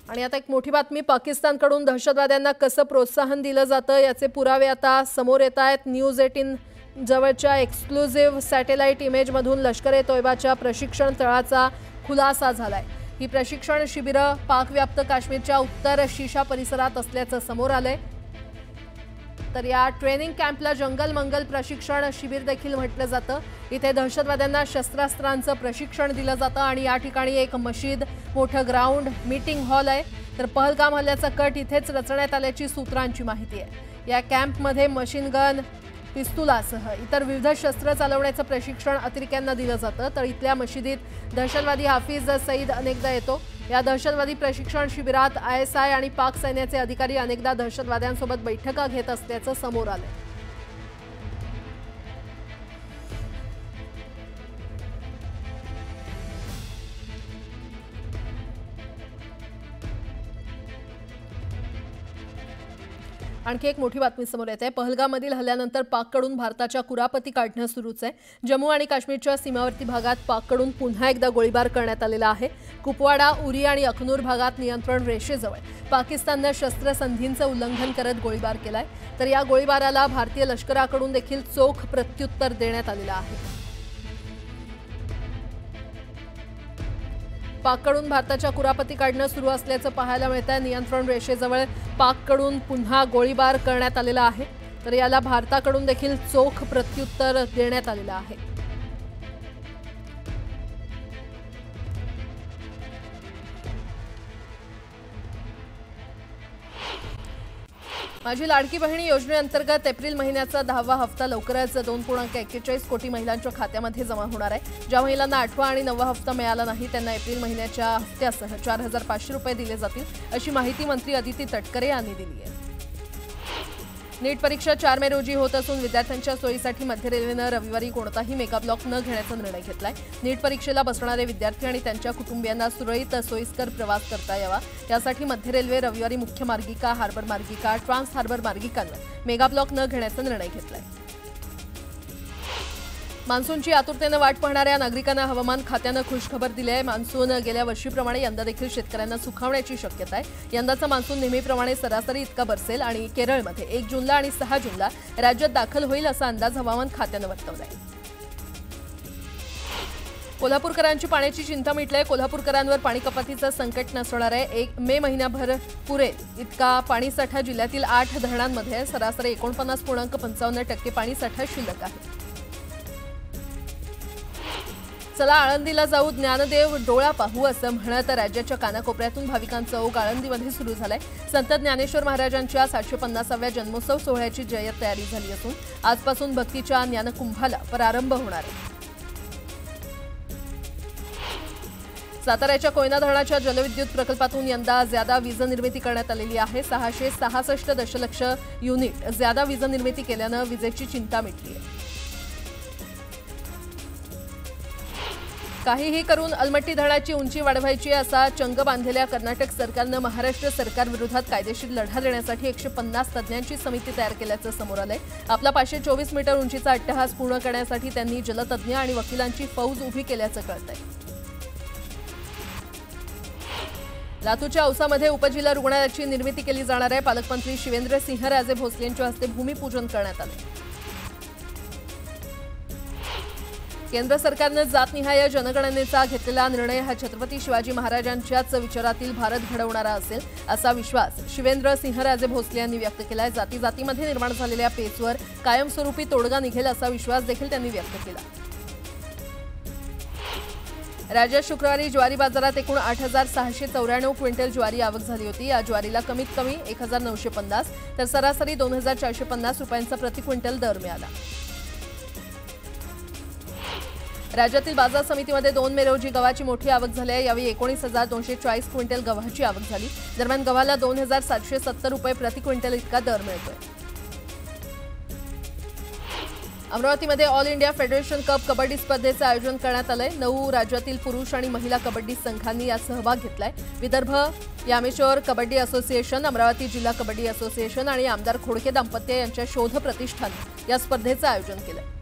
आणि आता एक मोठी बातमी, पाकिस्तानकडून दहशतवाद्यांना कसं प्रोत्साहन दिलं जातं याचे पुरावे आता समोर येत आहेत। न्यूज 18 जवळच्या एक्सक्लुझिव्ह सॅटेलाइट इमेजमधून लष्कर-ए तोयबाच्या प्रशिक्षण तळाचा खुलासा झालाय। ही प्रशिक्षण शिबिरं पाकव्याप्त काश्मीरच्या उत्तर शीशा परिसरात असल्याचं समोर आलंय। तर या ट्रेनिंग कॅम्पला जंगल मंगल प्रशिक्षण शिबिर देखील म्हटलं जातं। इथे दहशतवाद्यांना शस्त्रास्त्रांचं प्रशिक्षण दिलं जातं आणि या ठिकाणी एक मशीद, मोठं ग्राउंड, मीटिंग हॉल आहे। तर पहलगाम हल्ल्याचा कट इथेच रचण्यात आल्याची सूत्रांची माहिती आहे। या कॅम्पमध्ये मशीन गन, पिस्तुलासह इतर विविध शस्त्र चालवण्याचं प्रशिक्षण अतिरेक्यांना दिलं जातं। तर इथल्या मशिदीत दहशतवादी हाफिज सईद अनेकदा येतो। या दहशतवादी प्रशिक्षण शिबिरात ISI आणि पाक सैन्याचे अधिकारी अनेकदा दहशतवाद्यांसोबत बैठका घेत असल्याचं समोर आलंय। आणखी एक मोठी बातमी समोर येते। पहलगाममधील हल्ल्यानंतर पाककडून भारताच्या कुरापती काढणं सुरूच आहे। जम्मू आणि काश्मीरच्या सीमावर्ती भागात पाककडून पुन्हा एकदा गोळीबार करण्यात आलेला आहे। कुपवाडा, उरी आणि अखनूर भागात नियंत्रण रेषेजवळ पाकिस्ताननं शस्त्रसंधींचं उल्लंघन करत गोळीबार केलाय। तर या गोळीबाराला भारतीय लष्कराकडून देखील चोख प्रत्युत्तर देण्यात आलेलं आहे। पाककडून भारताच्या कुरापती काढणं सुरू असल्याचं पाहायला मिळतंय। नियंत्रण रेषेजवळ पाककडून पुन्हा गोळीबार करण्यात आलेला आहे। तर याला भारताकडून देखील चोख प्रत्युत्तर देण्यात आलेलं आहे। माझी लाडकी बहिणी योजनेअंतर्गत एप्रिल महिन्याचा 10वा हप्ता लवकरच 2.41 कोटी महिलांच्या खात्यामध्ये जमा होणार आहे। ज्या महिलांना 8वा आणि 9वा हप्ता मिळाला नाही त्यांना एप्रिल महिन्याच्या हप्त्यासह 4500 रुपये दिले जातील, अशी माहिती मंत्री अदिती तटकरे यांनी दिली आहे। नीट परीक्षा 4 मे रोजी होत असून विद्यार्थ्यांच्या सोयीसाठी मध्य रेल्वेनं रविवारी कोणताही मेगा ब्लॉक न घेण्याचा निर्णय घेतलाय। नीट परीक्षेला बसणारे विद्यार्थी आणि त्यांच्या कुटुंबियांना सुरळीत सोयीस्कर प्रवास करता यावा यासाठी मध्य रेल्वे रविवारी मुख्य मार्गिका, हार्बर मार्गिका, ट्रान्स हार्बर मार्गिकांवर मेगा ब्लॉक न घेण्याचा निर्णय घेतलाय। मान्सूनची आतुरतेनं वाट पाहणाऱ्या नागरिकांना हवामान खात्यानं खुशखबर दिली आहे। मान्सून गेल्या वर्षीप्रमाणे यंदा देखील शेतकऱ्यांना सुखावण्याची शक्यता आहे। यंदाचा मान्सून नेहमीप्रमाणे सरासरी इतका बरसेल आणि केरळमध्ये 1 जूनला आणि 6 जूनला राज्यात दाखल होईल असा अंदाज हवामान खात्यानं वर्तवलाय। कोल्हापूरकरांची पाण्याची चिंता मिटली। कोल्हापूरकरांवर पाणी कपातीचं संकट नसणार आहे। 1 मे महिनाभर पुरेल इतका पाणीसाठा जिल्ह्यातील 8 धरणांमध्ये सरासरी 49.55% पाणीसाठा शिल्लक आहे। चला आळंदीला जाऊ, ज्ञानदेव डोळा पाहू असं म्हणत राज्याच्या कानाकोपऱ्यातून भाविकांचा ओघ आळंदीमध्ये सुरू झालाय। संत ज्ञानेश्वर महाराजांच्या 750व्या जन्मोत्सव सोहळ्याची जय्यत तयारी झाली असून आजपासून भक्तीच्या ज्ञानकुंभाला प्रारंभ होणार आहे। साताऱ्याच्या कोयना धरणाच्या जलविद्युत प्रकल्पातून यंदा ज्यादा वीज निर्मिती करण्यात आलेली आहे। 666 दशलक्ष युनिट ज्यादा वीज निर्मिती केल्यानं विजेची चिंता मिटली आहे। काहीही करून अलमट्टी धरणाची उंची वाढवायची असा चंग बांधलेल्या कर्नाटक सरकारनं महाराष्ट्र सरकारविरोधात कायदेशीर लढा देण्यासाठी 150 तज्ज्ञांची समिती तयार केल्याचं समोर आलंय। आपला 524 मीटर उंचीचा अट्टहास पूर्ण करण्यासाठी त्यांनी जलतज्ज्ञ आणि वकिलांची फौज उभी केल्याचं कळतंय। लातूरच्या औसामध्ये उपजिल्हा रुग्णालयाची निर्मिती केली जाणार आहे। पालकमंत्री शिवेंद्र सिंहराजे भोसले यांच्या हस्ते भूमिपूजन करण्यात आले। केंद्र सरकारनं जातनिहाय जनगणनेचा घेतलेला निर्णय हा छत्रपती शिवाजी महाराजांच्याच विचारातील भारत घडवणारा असेल असा विश्वास शिवेंद्र सिंहराजे भोसले यांनी व्यक्त केलाय। जाती जातीमध्ये निर्माण झालेल्या पेचवर कायमस्वरूपी तोडगा निघेल असा विश्वास देखील त्यांनी व्यक्त केला। राज्यात शुक्रवारी ज्वारी बाजारात एकूण 8694 क्विंटल ज्वारी आवक झाली होती। या ज्वारीला कमीत कमी 1950 तर सरासरी 2450 रुपयांचा प्रति क्विंटल दर मिळाला। राज्यातील बाजार समितीमध्ये 2 मे रोजी गव्हाची मोठी आवक झाली आहे। यावेळी 19,240 क्विंटल गव्हाची आवक झाली। दरम्यान गव्हाला 2770 रुपये प्रति क्विंटल इतका दर मिळतोय। अमरावतीमध्ये all India federation cup kabaddi स्पर्धेचं आयोजन करण्यात आलंय। 9 राज्यातील पुरुष आणि महिला कबड्डी संघांनी यात सहभाग घेतलाय। विदर्भ यामेश्वर कबड्डी असोसिएशन, अमरावती जिल्हा कबड्डी असोसिएशन आणि आमदार खोडके दाम्पत्य यांच्या शोध प्रतिष्ठान या स्पर्धेचं आयोजन केलंय।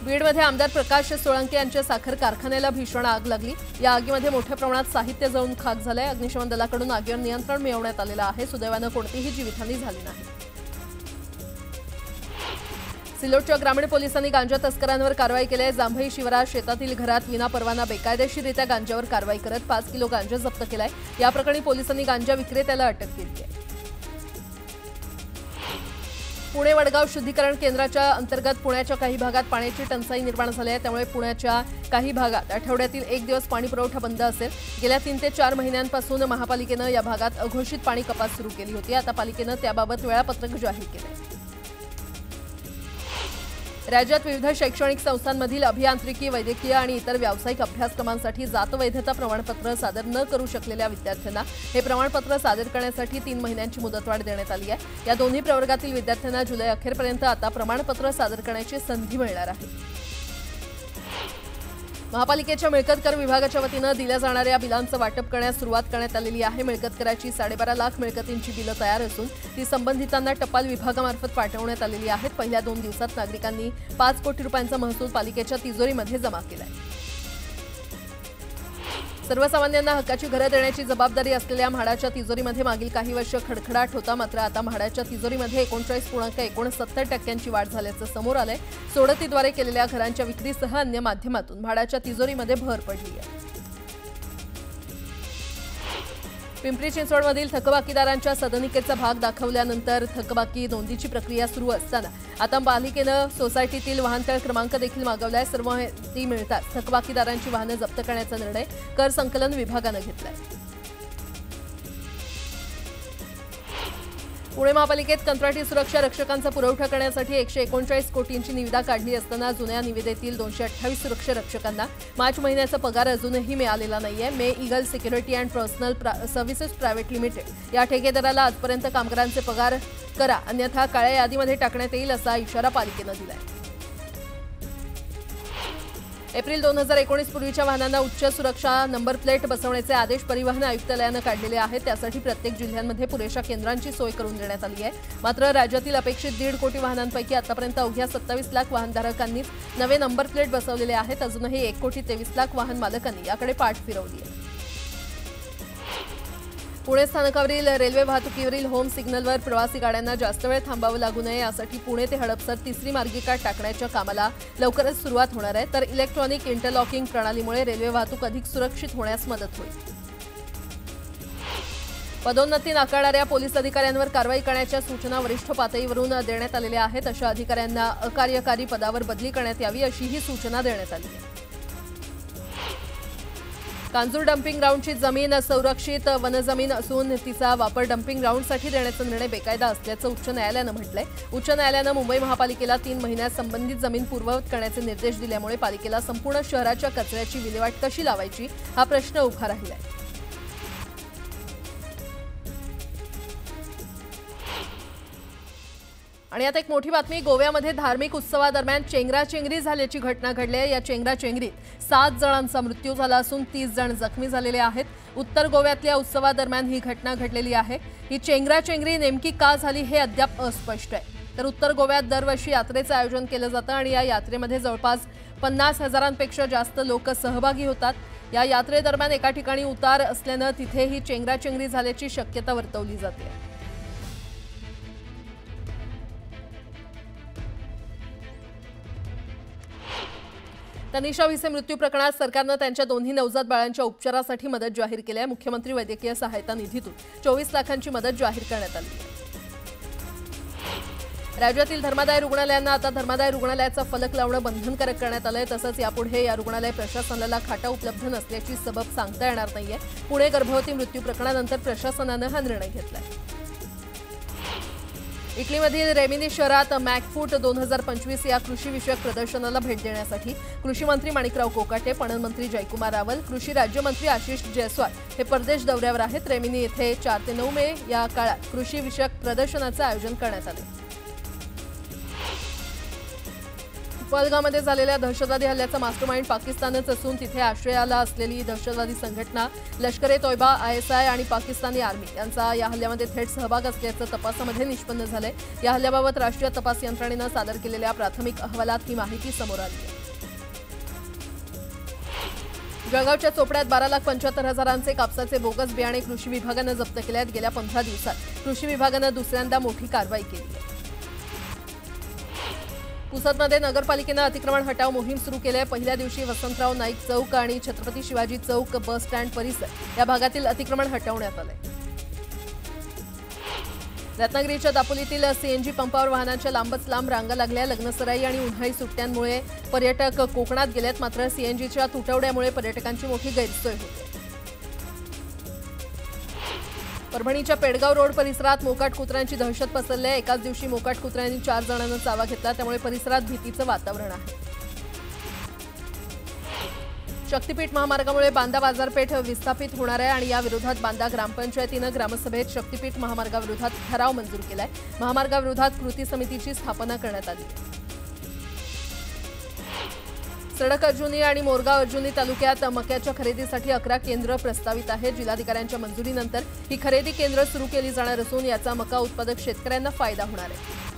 बीडमध्ये आमदार प्रकाश सोळंके यांच्या साखर कारखान्याला भीषण आग लागली। या आगीमध्ये मोठ्या प्रमाणात साहित्य जळून खाक झालंय। अग्निशमन दलाकडून आगीवर नियंत्रण मिळवण्यात आलेलं आहे। सुदैवानं कोणतीही जीवितहानी झाली नाही। सिल्लोडच्या ग्रामीण पोलिसांनी गांजा तस्करांवर कारवाई केली आहे। जांभई शिवारात शेतातील घरात विनापरवाना बेकायदेशीररित्या गांजावर कारवाई करत 5 किलो गांजा जप्त केलाय। या प्रकरणी पोलिसांनी गांजा विक्रेत्याला अटक केली आहे। पुणे वडगाव शुद्धीकरण केंद्राच्या अंतर्गत पुण्याच्या काही भागात पाण्याची टंचाई निर्माण झाली आहे। त्यामुळे पुण्याच्या काही भागात आठवड्यातील 1 दिवस पाणी पुरवठा बंद असेल। गेल्या 3 ते 4 महिन्यांपासून महापालिकेनं या भागात अघोषित पाणी कपात सुरू केली होती। आता पालिकेनं त्याबाबत वेळापत्रक जाहीर केलंय। राज्यात विविध शैक्षणिक संस्थांमधील अभियांत्रिकी, वैद्यकीय आणि इतर व्यावसायिक अभ्यासक्रमांसाठी जात वैधता प्रमाणपत्र सादर न करू शकलेल्या विद्यार्थ्यांना हे प्रमाणपत्र सादर करण्यासाठी 3 महिन्यांची मुदतवाढ देण्यात आली आहे। या दोन्ही प्रवर्गातील विद्यार्थ्यांना जुलै अखेरपर्यंत आता प्रमाणपत्र सादर करण्याची संधी मिळणार आहे। महापालिकेच्या मिळकत कर विभागाच्या वतीनं दिल्या जाणाऱ्या बिलांचं वाटप करण्यास सुरुवात करण्यात आलेली आहे। मिळकत कराची 12.5 लाख मिळकतींची बिलं तयार असून ती संबंधितांना टपाल विभागामार्फत पाठवण्यात आलेली आहेत। पहिल्या 2 दिवसात नागरिकांनी 5 कोटी रुपयांचा महसूल पालिकेच्या तिजोरीमध्ये जमा केलाय। सर्वसामान्यांना हक्काची घरं देण्याची जबाबदारी असलेल्या म्हाडाच्या तिजोरीमध्ये मागील काही वर्ष खडखडाट होता। मात्र आता म्हाडाच्या तिजोरीमध्ये 39.69% वाढ झाल्याचं समोर आलंय। सोडतीद्वारे केलेल्या घरांच्या विक्रीसह अन्य माध्यमातून म्हाडाच्या तिजोरीमध्ये भर पडली आहे। पिंपरी चिंचवडमधील थकबाकीदारांच्या सदनिकेचा भाग दाखवल्यानंतर थकबाकी नोंदीची प्रक्रिया सुरू असताना आता पालिकेनं सोसायटीतील वाहनतळ क्रमांक देखील मागवलाय। सर्व माहिती मिळताच थकबाकीदारांची वाहनं जप्त करण्याचा निर्णय कर संकलन विभागानं घेतलाय। पुणे महापालिकेत कंत्राटी सुरक्षा रक्षकांचा पुरवठा करण्यासाठी 139 कोटींची निविदा काढली असताना जुन्या निविदेतील 228 सुरक्षा रक्षकांना मार्च महिन्याचा पगार अजूनही मिळालेला नाहीये। मे eagle security and personal services private limited या ठेकेदाराला आजपर्यंत कामगारांचे पगार करा, अन्यथा काळ्या यादीमध्ये टाकण्यात येईल असा इशारा पालिकेनं दिलाय। एप्रिल 2019 पूर्वीच्या वाहनांना उच्च सुरक्षा नंबर प्लेट बसवण्याचे आदेश परिवहन आयुक्तालयानं काढलेले आहेत। त्यासाठी प्रत्येक जिल्ह्यांमध्ये पुरेशा केंद्रांची सोय करून देण्यात आली आहे। मात्र राज्यातील अपेक्षित 1.5 कोटी वाहनांपैकी आतापर्यंत अवघ्या 27 लाख वाहनधारकांनीच नवे नंबर प्लेट बसवलेले आहेत। अजूनही 1,23,00,000 वाहन मालकांनी याकडे पाठ फिरवली आहे। पुणे स्थानकावरील रेल्वे वाहतुकीवरील होम सिग्नलवर प्रवासी गाड्यांना जास्त वेळ थांबावं लागू नये यासाठी पुणे ते हडपसर 3री मार्गिका टाकण्याच्या कामाला लवकरच सुरुवात होणार आहे। तर इलेक्ट्रॉनिक इंटरलॉकिंग प्रणालीमुळे रेल्वे वाहतूक अधिक सुरक्षित होण्यास मदत होईल। पदोन्नती नाकारणाऱ्या पोलीस अधिकाऱ्यांवर कारवाई करण्याच्या सूचना वरिष्ठ पातळीवरून देण्यात आलेल्या आहेत। अशा अधिकाऱ्यांना अकार्यकारी पदावर बदली करण्यात यावी अशीही सूचना देण्यात आली आहे। कांजूर डम्पिंग ग्राउंडची जमीन संरक्षित वनजमीन असून तिचा वापर डम्पिंग ग्राउंडसाठी देण्याचा निर्णय बेकायदा असल्याचं उच्च न्यायालयानं म्हटलंय। उच्च न्यायालयानं मुंबई महापालिकेला 3 महिन्यात संबंधित जमीन पूर्ववत करण्याचे निर्देश दिल्यामुळे पालिकेला संपूर्ण शहराच्या कचऱ्याची विल्हेवाट कशी लावायची हा प्रश्न उभा राहिलाय। आणि आता एक मोठी बातमी, गोव्यामध्ये धार्मिक उत्सवादरम्यान चेंगराचेंगरी झाल्याची घटना घडली आहे। या चेंगराचेंगरीत 7 जणांचा मृत्यू झाला असून 30 जण जखमी झालेले आहेत। उत्तर गोव्यातल्या उत्सवादरम्यान ही घटना घडलेली आहे। ही चेंगराचेंगरी नेमकी का झाली हे अद्याप अस्पष्ट आहे। तर उत्तर गोव्यात दरवर्षी यात्रेचं आयोजन केलं जातं आणि या यात्रेमध्ये जवळपास 50,000पेक्षा जास्त लोक सहभागी होतात। या यात्रेदरम्यान एका ठिकाणी उतार असल्यानं तिथे ही चेंगराचेंगरी झाल्याची शक्यता वर्तवली जाते। तनिषा भिसे मृत्यू प्रकरणात सरकारनं त्यांच्या दोन्ही नवजात बाळांच्या उपचारासाठी मदत जाहीर केली आहे। मुख्यमंत्री वैद्यकीय सहायता निधीतून 24 लाखांची मदत जाहीर करण्यात आली आहे। राज्यातील धर्मादाय रुग्णालयांना आता धर्मादाय रुग्णालयाचा फलक लावणं बंधनकारक करण्यात आलंय। तसंच यापुढे या रुग्णालय प्रशासनाला खाटा उपलब्ध नसल्याची सबब सांगता येणार नाहीये। पुणे गर्भवती मृत्यू प्रकरणानंतर प्रशासनानं हा निर्णय घेतलाय। इटलीमधील रेमिनी शहरात मॅकफूट 2025 या कृषी विषयक प्रदर्शनाला भेट देण्यासाठी कृषी मंत्री माणिकराव कोकाटे, पणन मंत्री जयकुमार रावल, कृषी राज्यमंत्री आशिष जयस्वाल हे परदेश दौऱ्यावर आहेत। रेमिनी येथे 4 ते 9 मे या काळात कृषी विषयक प्रदर्शनाचं आयोजन करण्यात आले। पहलगाममध्ये झालेल्या दहशतवादी हल्ल्याचा मास्टरमाइंड पाकिस्तानच असून तिथे आश्रयाला असलेली दहशतवादी संघटना लष्कर-ए-तोयबा, ISI आणि पाकिस्तानी आर्मी यांचा या हल्ल्यामध्ये थेट सहभाग असल्याचं तपासामध्ये निष्पन्न झालंय। या हल्ल्याबाबत राष्ट्रीय तपास यंत्रणेनं सादर केलेल्या प्राथमिक अहवालात ही माहिती समोर आली आहे। जळगावच्या चोपड्यात 12,75,000 कापसाचे बोगस बियाणे कृषी विभागानं जप्त केले आहेत। गेल्या 15 दिवसात कृषी विभागानं दुसऱ्यांदा मोठी कारवाई केली आहे। पुसदमध्ये नगरपालिकेनं अतिक्रमण हटाव मोहीम सुरू केली आहे। पहिल्या दिवशी वसंतराव नाईक चौक आणि छत्रपती शिवाजी चौक बस स्टँड परिसर या भागातील अतिक्रमण हटवण्यात आलंय। रत्नागिरीच्या दापोलीतील CNG पंपावर वाहनांच्या लांबच लांब रांगा लागल्या। लग्नसराई आणि उन्हाळी सुट्ट्यांमुळे पर्यटक कोकणात गेलेत, मात्र CNGच्या तुटवड्यामुळे पर्यटकांची मोठी गैरसोय होते। परभणीच्या पेडगाव रोड परिसरात मोकाट कुत्र्यांची दहशत पसरली आहे। एकाच दिवशी मोकाट कुत्र्यांनी 4 जणांना चावा घेतला, त्यामुळे परिसरात भीतीचं वातावरण आहे। शक्तीपीठ महामार्गामुळे बांदा बाजारपेठ विस्थापित होणार आहे आणि या विरोधात बांदा ग्रामपंचायतीनं ग्रामसभेत शक्तीपीठ महामार्गाविरोधात ठराव मंजूर केलाय। महामार्गाविरोधात कृती समितीची स्थापना करण्यात आली आहे। सडक अर्जुनी आणि मोरगाव अर्जुनी तालुक्यात मक्याच्या खरेदीसाठी 11 केंद्र प्रस्तावित आहेत। जिल्हाधिकाऱ्यांच्या मंजुरीनंतर ही खरेदी केंद्र सुरू केली जाणार असून याचा मका उत्पादक शेतकऱ्यांना फायदा होणार आहे।